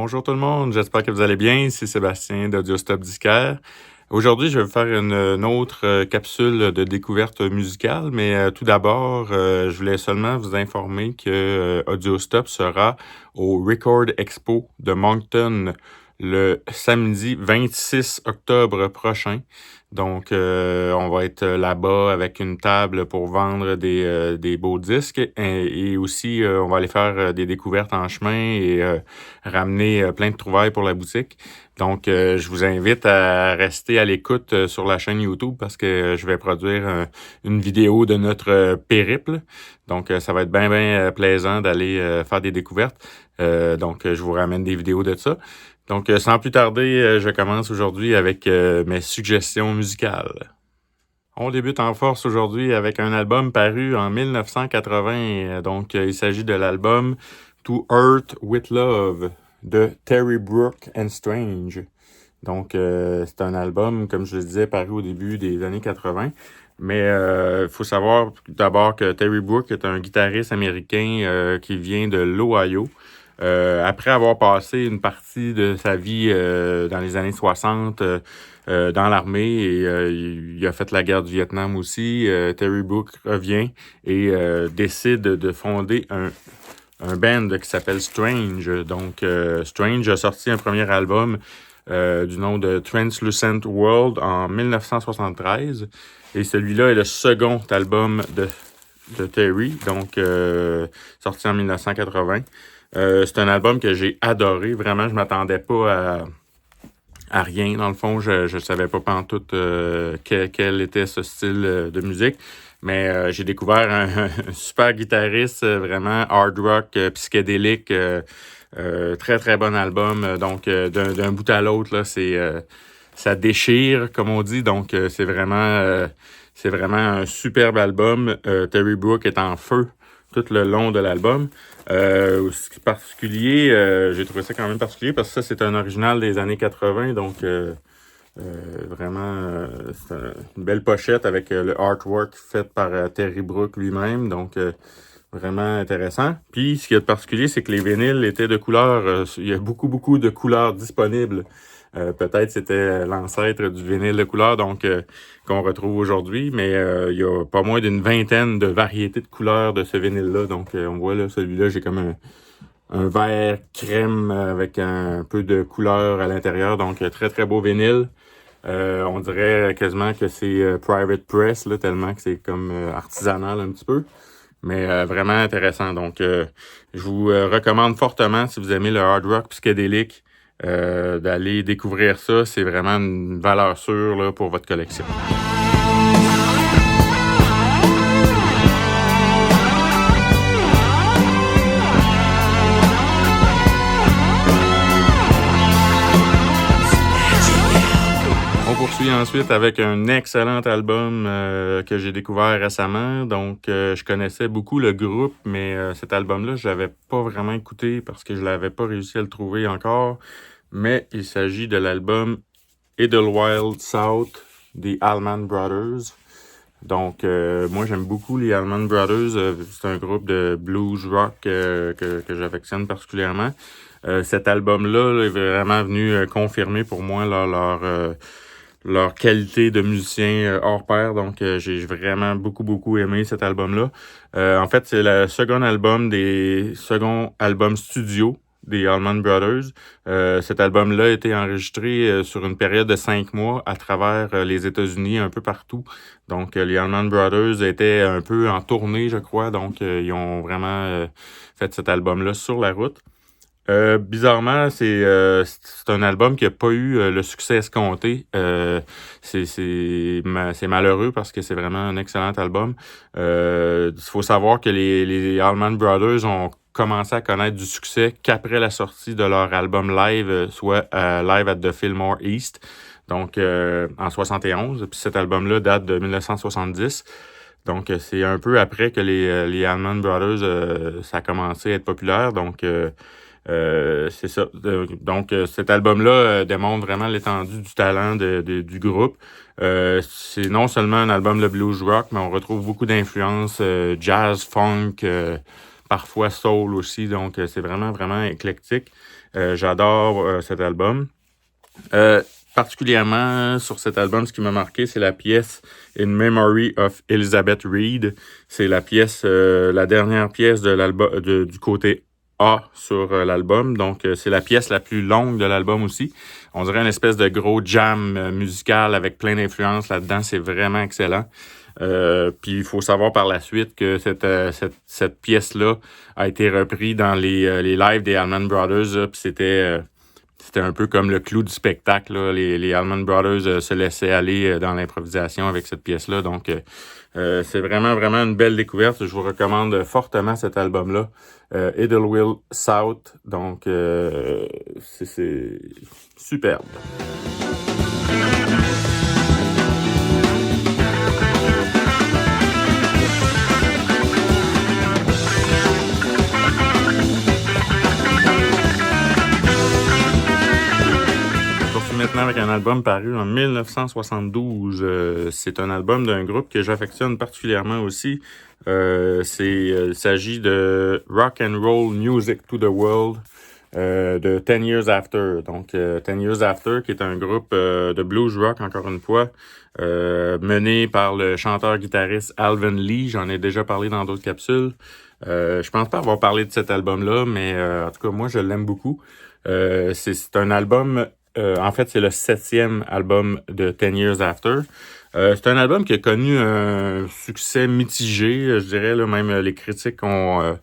Bonjour tout le monde, j'espère que vous allez bien. C'est Sébastien d'Audiostop Disquaire. Aujourd'hui, je vais vous faire une autre capsule de découverte musicale, mais tout d'abord, je voulais seulement vous informer que Audiostop sera au Record Expo de Moncton le samedi 26 octobre prochain. Donc, on va être là-bas avec une table pour vendre des beaux disques et aussi, on va aller faire des découvertes en chemin et ramener plein de trouvailles pour la boutique. Donc, je vous invite à rester à l'écoute sur la chaîne YouTube parce que je vais produire une vidéo de notre périple. Donc, ça va être bien plaisant d'aller faire des découvertes. Donc, je vous ramène des vidéos de ça. Donc, sans plus tarder, je commence aujourd'hui avec mes suggestions musicales. On débute en force aujourd'hui avec un album paru en 1980. Donc, il s'agit de l'album To Earth With Love de Terry Brooke and Strange. Donc, c'est un album, comme je le disais, paru au début des années 80. Mais il faut savoir d'abord que Terry Brooke est un guitariste américain qui vient de l'Ohio. Après avoir passé une partie de sa vie dans les années 60 dans l'armée et il a fait la guerre du Vietnam aussi, Terry Brooke revient et décide de fonder un band qui s'appelle Strange. Donc, Strange a sorti un premier album du nom de Translucent World en 1973. Et celui-là est le second album de Terry, donc sorti en 1980. C'est un album que j'ai adoré. Vraiment, je m'attendais pas à rien. Dans le fond, je savais pas pantoute quel était ce style de musique. Mais j'ai découvert un super guitariste, vraiment hard rock, psychédélique, très bon album. Donc, d'un bout à l'autre, là, ça déchire, comme on dit. Donc, c'est vraiment un superbe album. Terry Brooke est en feu tout le long de l'album. Ce qui est particulier, j'ai trouvé ça quand même particulier parce que ça, c'est un original des années 80. Donc, vraiment, c'est une belle pochette avec le artwork fait par Terry Brooke lui-même. Donc, vraiment intéressant. Puis, ce qui est particulier, c'est que les vinyles étaient de couleurs. Il y a beaucoup de couleurs disponibles. Peut-être c'était l'ancêtre du vinyle de couleur donc qu'on retrouve aujourd'hui, mais il y a pas moins d'une vingtaine de variétés de couleurs de ce vinyle-là. Donc, on voit là, celui-là, j'ai comme un vert crème avec un peu de couleur à l'intérieur. Donc, très beau vinyle. On dirait quasiment que c'est private press, là, tellement que c'est comme artisanal un petit peu. Mais vraiment intéressant. Donc, je vous recommande fortement, si vous aimez le hard rock psychédélique, d'aller découvrir ça. C'est vraiment une valeur sûre là, pour votre collection. On poursuit ensuite avec un excellent album que j'ai découvert récemment. Donc, je connaissais beaucoup le groupe, mais cet album-là, je l'avais pas vraiment écouté parce que je l'avais pas réussi à le trouver encore. Mais il s'agit de l'album Idlewild South des Allman Brothers. Donc, moi, j'aime beaucoup les Allman Brothers. C'est un groupe de blues rock que j'affectionne particulièrement. Cet album-là là, est vraiment venu confirmer pour moi leur qualité de musicien hors pair. Donc, j'ai vraiment beaucoup aimé cet album-là. En fait, c'est le second album studio des Allman Brothers. Cet album-là a été enregistré sur une période de 5 mois à travers les États-Unis, un peu partout. Donc, les Allman Brothers étaient un peu en tournée, je crois. Donc, ils ont vraiment fait cet album-là sur la route. Bizarrement, c'est un album qui n'a pas eu le succès escompté. C'est malheureux parce que c'est vraiment un excellent album. Il faut savoir que les Allman Brothers ont commencé à connaître du succès qu'après la sortie de leur album live, soit Live at the Fillmore East, donc en 71. Puis cet album-là date de 1970. Donc, c'est un peu après que les Allman Brothers, ça a commencé à être populaire. Donc, c'est ça. Donc, cet album-là démontre vraiment l'étendue du talent du groupe. C'est non seulement un album de blues rock, mais on retrouve beaucoup d'influences jazz, funk, parfois soul aussi. Donc, c'est vraiment éclectique. J'adore cet album. Particulièrement sur cet album, ce qui m'a marqué, c'est la pièce In Memory of Elizabeth Reed. C'est la pièce, la dernière pièce de l'album, du côté A sur l'album. Donc, c'est la pièce la plus longue de l'album aussi. On dirait une espèce de gros jam musical avec plein d'influences là-dedans. C'est vraiment excellent. Puis il faut savoir par la suite que cette pièce-là a été reprise dans les lives des Allman Brothers. Puis c'était un peu comme le clou du spectacle, là. Les Allman Brothers se laissaient aller dans l'improvisation avec cette pièce-là. Donc, c'est vraiment, vraiment une belle découverte. Je vous recommande fortement cet album-là. Idlewild South. Donc, c'est superbe. Maintenant avec un album paru en 1972. C'est un album d'un groupe que j'affectionne particulièrement aussi. Il s'agit de Rock and Roll Music to the World de 10 Years After. Donc, 10 Years After, qui est un groupe de blues rock, encore une fois, mené par le chanteur-guitariste Alvin Lee. J'en ai déjà parlé dans d'autres capsules. Je pense pas avoir parlé de cet album-là, mais en tout cas, moi, je l'aime beaucoup. C'est un album... en fait, c'est le 7e album de 10 Years After. C'est un album qui a connu un succès mitigé, je dirais. Là, même les critiques ont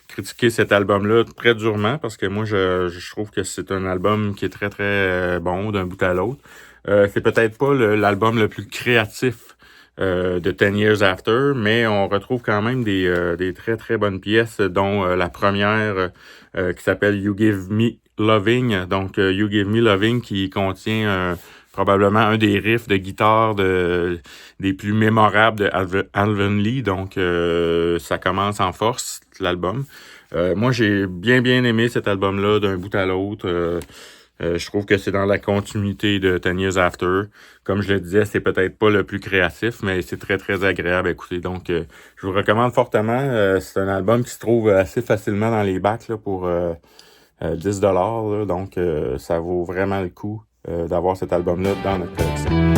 critiqué cet album-là très durement parce que moi, je trouve que c'est un album qui est très, très bon d'un bout à l'autre. C'est peut-être pas l'album le plus créatif de 10 Years After, mais on retrouve quand même des très, très bonnes pièces, dont la première qui s'appelle You Give Me Loving, donc You Give Me Loving, qui contient probablement un des riffs de guitare des plus mémorables de Alvin Lee, donc ça commence en force, l'album. Moi, j'ai bien aimé cet album-là d'un bout à l'autre. Je trouve que c'est dans la continuité de 10 Years After. Comme je le disais, c'est peut-être pas le plus créatif, mais c'est très, très agréable à écouter. Donc, je vous recommande fortement. C'est un album qui se trouve assez facilement dans les bacs là, pour 10 $. Là, donc, ça vaut vraiment le coup d'avoir cet album-là dans notre collection.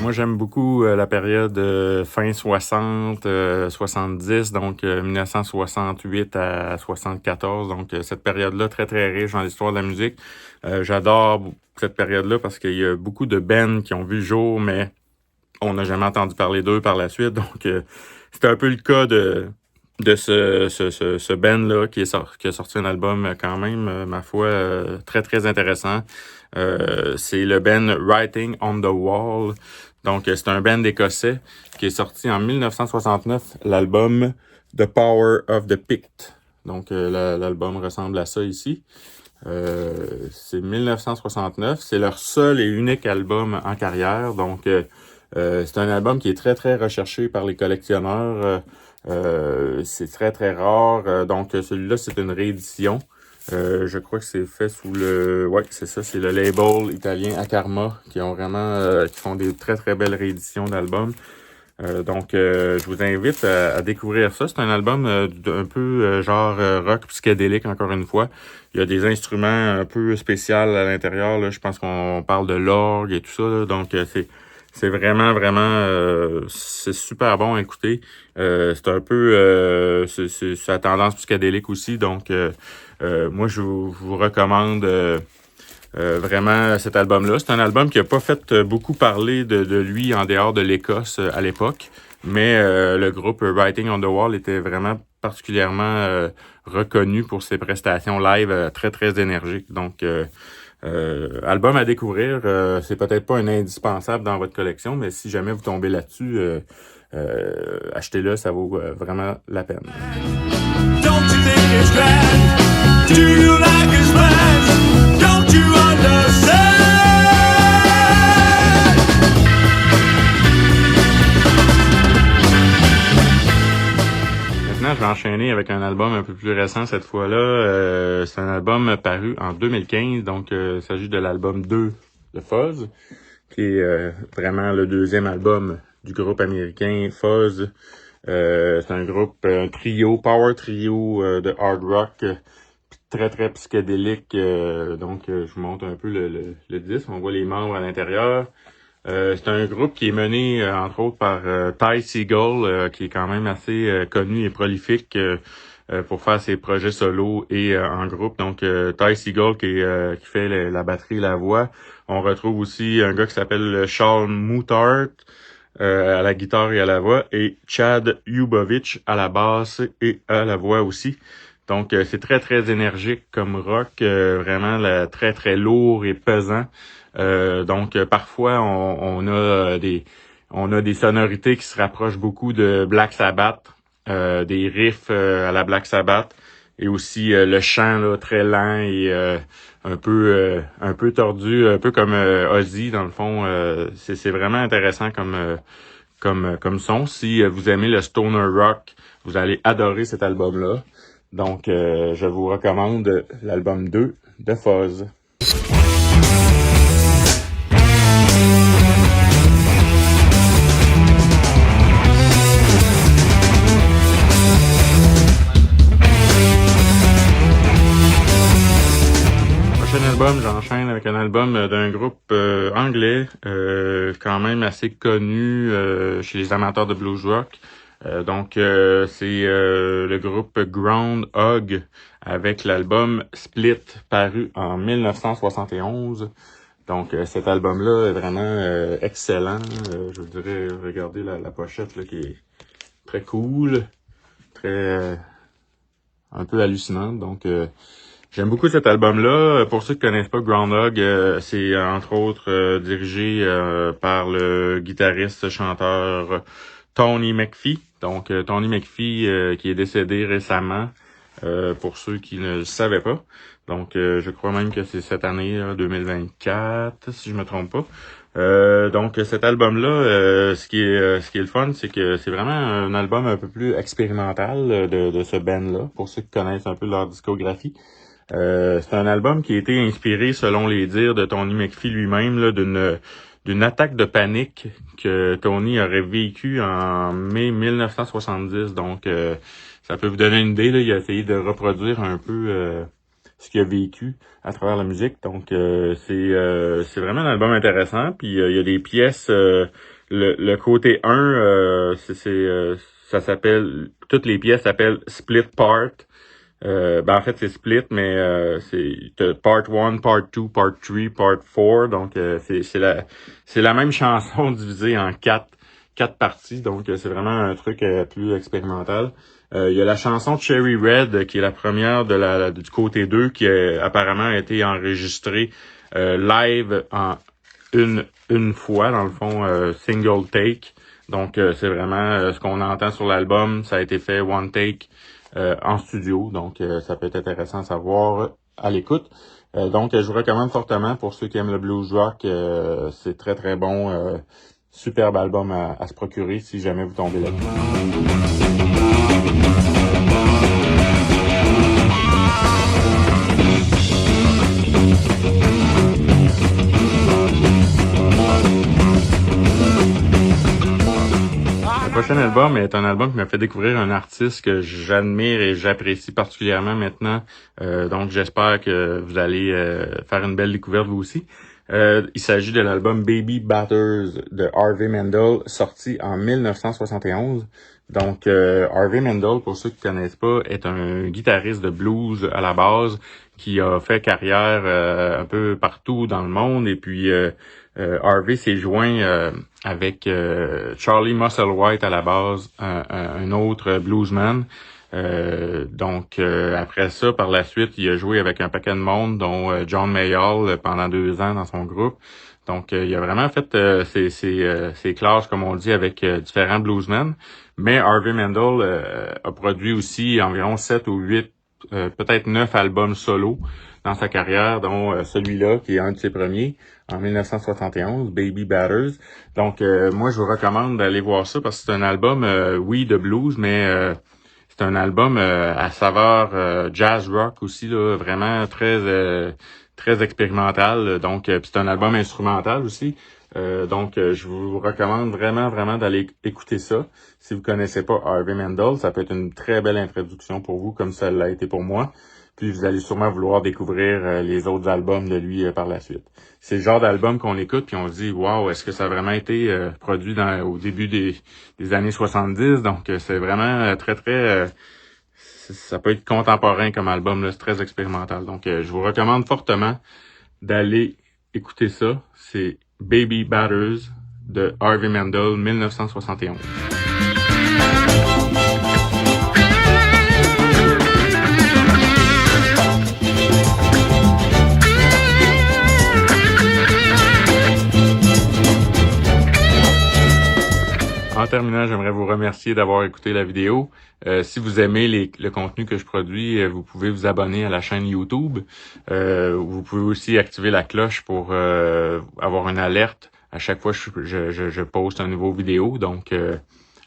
Moi, j'aime beaucoup la période fin 60, 70, donc 1968 à 74. Donc, cette période-là, très, très riche dans l'histoire de la musique. J'adore cette période-là parce qu'il y a beaucoup de bands qui ont vu le jour, mais on n'a jamais entendu parler d'eux par la suite. Donc, c'était un peu le cas de ce band-là qui a sorti un album quand même, ma foi, très, très intéressant. C'est le band Writing on the Wall. Donc, c'est un band écossais qui est sorti en 1969, l'album The Power of the Pict. Donc, l'album ressemble à ça ici. C'est 1969. C'est leur seul et unique album en carrière. Donc, c'est un album qui est très, très recherché par les collectionneurs. C'est très, très rare. Donc, celui-là, c'est une réédition. Je crois que c'est fait sous le... Ouais, c'est ça, c'est le label italien Akarma qui ont vraiment... qui font des très, très belles rééditions d'albums. Donc, je vous invite à découvrir ça. C'est un album un peu genre rock psychédélique, encore une fois. Il y a des instruments un peu spéciaux à l'intérieur. Là. Je pense qu'on parle de l'orgue et tout ça. Là. Donc, c'est vraiment, c'est super bon à écouter. C'est un peu... c'est à tendance psychédélique aussi. Donc, moi, je vous recommande... vraiment cet album-là. C'est un album qui n'a pas fait beaucoup parler de lui en dehors de l'Écosse à l'époque, mais le groupe Writing on the Wall était vraiment particulièrement reconnu pour ses prestations live très, très énergiques. Donc, album à découvrir, c'est peut-être pas un indispensable dans votre collection, mais si jamais vous tombez là-dessus, achetez-le, ça vaut vraiment la peine. Don't you think it's grand? Do you like his plans? Don't you understand? Maintenant, je vais enchaîner avec un album un peu plus récent cette fois-là. C'est un album paru en 2015, donc il s'agit de l'album 2 de Fuzz, qui est vraiment le deuxième album du groupe américain Fuzz. C'est un groupe, un trio, power trio de hard rock, très très psychédélique. Donc je vous montre un peu le disque, on voit les membres à l'intérieur. C'est un groupe qui est mené, entre autres, par Ty Segall, qui est quand même assez connu et prolifique pour faire ses projets solo et en groupe. Donc, Ty Segall qui fait la batterie et la voix. On retrouve aussi un gars qui s'appelle Charles Moutart à la guitare et à la voix, et Chad Yubovich à la basse et à la voix aussi. Donc, c'est très, très énergique comme rock, vraiment très, très lourd et pesant. Donc, parfois, on a des sonorités qui se rapprochent beaucoup de Black Sabbath, des riffs à la Black Sabbath, et aussi le chant là, très lent et un peu tordu, un peu comme Ozzy dans le fond. C'est vraiment intéressant comme son. Si vous aimez le stoner rock, vous allez adorer cet album-là. Donc, je vous recommande l'album 2 de Fuzz. Prochain album, j'enchaîne avec un album d'un groupe anglais, quand même assez connu chez les amateurs de blues rock. Donc, c'est le groupe Groundhog avec l'album Split, paru en 1971. Donc, cet album-là est vraiment excellent. Je vous dirais, regardez la pochette là, qui est très cool, très un peu hallucinante. Donc, j'aime beaucoup cet album-là. Pour ceux qui connaissent pas Groundhog, c'est entre autres dirigé par le guitariste chanteur Tony McPhee. Donc, Tony McPhee qui est décédé récemment, pour ceux qui ne le savaient pas. Donc, je crois même que c'est cette année, 2024, si je me trompe pas. Donc, cet album-là, ce qui est le fun, c'est que c'est vraiment un album un peu plus expérimental de ce band-là, pour ceux qui connaissent un peu leur discographie. C'est un album qui a été inspiré, selon les dires de Tony McPhee lui-même, là, d'une attaque de panique que Tony aurait vécue en mai 1970. Donc, ça peut vous donner une idée. Là, il a essayé de reproduire un peu ce qu'il a vécu à travers la musique. Donc, c'est vraiment un album intéressant. Puis, il y a des pièces. Le côté 1, ça s'appelle... Toutes les pièces s'appellent Split Part. En fait, c'est split, mais c'est part 1, part 2, part 3, part 4. Donc, c'est la même chanson divisée en quatre parties. Donc, c'est vraiment un truc plus expérimental. Il y a la chanson Cherry Red, qui est la première du côté 2, qui apparemment a été enregistrée live en une fois, dans le fond, single take. Donc, c'est vraiment ce qu'on entend sur l'album. Ça a été fait one take en studio. Donc, ça peut être intéressant à savoir à l'écoute. Donc, je vous recommande fortement pour ceux qui aiment le blues rock. C'est très, très bon. Superbe album à se procurer si jamais vous tombez là-dessus. Le prochain album est un album qui m'a fait découvrir un artiste que j'admire et j'apprécie particulièrement maintenant. Donc, j'espère que vous allez faire une belle découverte vous aussi. Il s'agit de l'album Baby Batters de Harvey Mandel, sorti en 1971. Donc, Harvey Mandel, pour ceux qui ne connaissent pas, est un guitariste de blues à la base qui a fait carrière un peu partout dans le monde. Et puis, Harvey s'est joint avec Charlie Musselwhite à la base, un autre bluesman. Donc, après ça, par la suite, il a joué avec un paquet de monde, dont John Mayall pendant 2 ans dans son groupe. Donc, il a vraiment fait ses classes, comme on dit, avec différents bluesmen. Mais Harvey Mandel a produit aussi environ 7 ou 8, peut-être 9 albums solo dans sa carrière, dont celui-là, qui est un de ses premiers, en 1971, Baby Batters. Donc, moi, je vous recommande d'aller voir ça parce que c'est un album, oui, de blues, mais C'est un album à saveur jazz rock aussi, là, vraiment très expérimental. Donc, puis c'est un album instrumental aussi. Donc, je vous recommande vraiment d'aller écouter ça. Si vous connaissez pas Harvey Mandel, ça peut être une très belle introduction pour vous, comme ça l'a été pour moi. Puis vous allez sûrement vouloir découvrir les autres albums de lui par la suite. C'est le genre d'album qu'on écoute puis on se dit waouh, est-ce que ça a vraiment été produit au début des années 70? Donc c'est vraiment ça peut être contemporain comme album, là, c'est très expérimental. Donc je vous recommande fortement d'aller écouter ça. C'est Baby Batters de Harvey Mandel 1971. En terminant, j'aimerais vous remercier d'avoir écouté la vidéo. Si vous aimez le contenu que je produis, vous pouvez vous abonner à la chaîne YouTube. Vous pouvez aussi activer la cloche pour avoir une alerte à chaque fois que je poste un nouveau vidéo. Donc,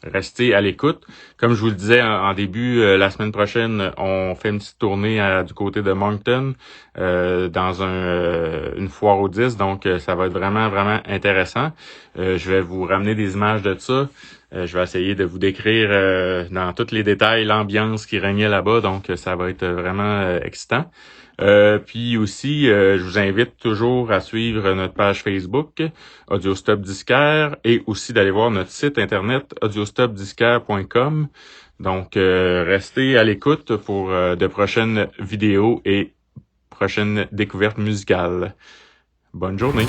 restez à l'écoute. Comme je vous le disais en début, la semaine prochaine, on fait une petite tournée du côté de Moncton dans une foire aux 10. Donc, ça va être vraiment intéressant. Je vais vous ramener des images de ça. Je vais essayer de vous décrire dans tous les détails l'ambiance qui régnait là-bas. Donc, ça va être vraiment excitant. Puis aussi, je vous invite toujours à suivre notre page Facebook, Audiostop Disquaire, et aussi d'aller voir notre site internet audiostopdisquaire.com. Donc, restez à l'écoute pour de prochaines vidéos et prochaines découvertes musicales. Bonne journée!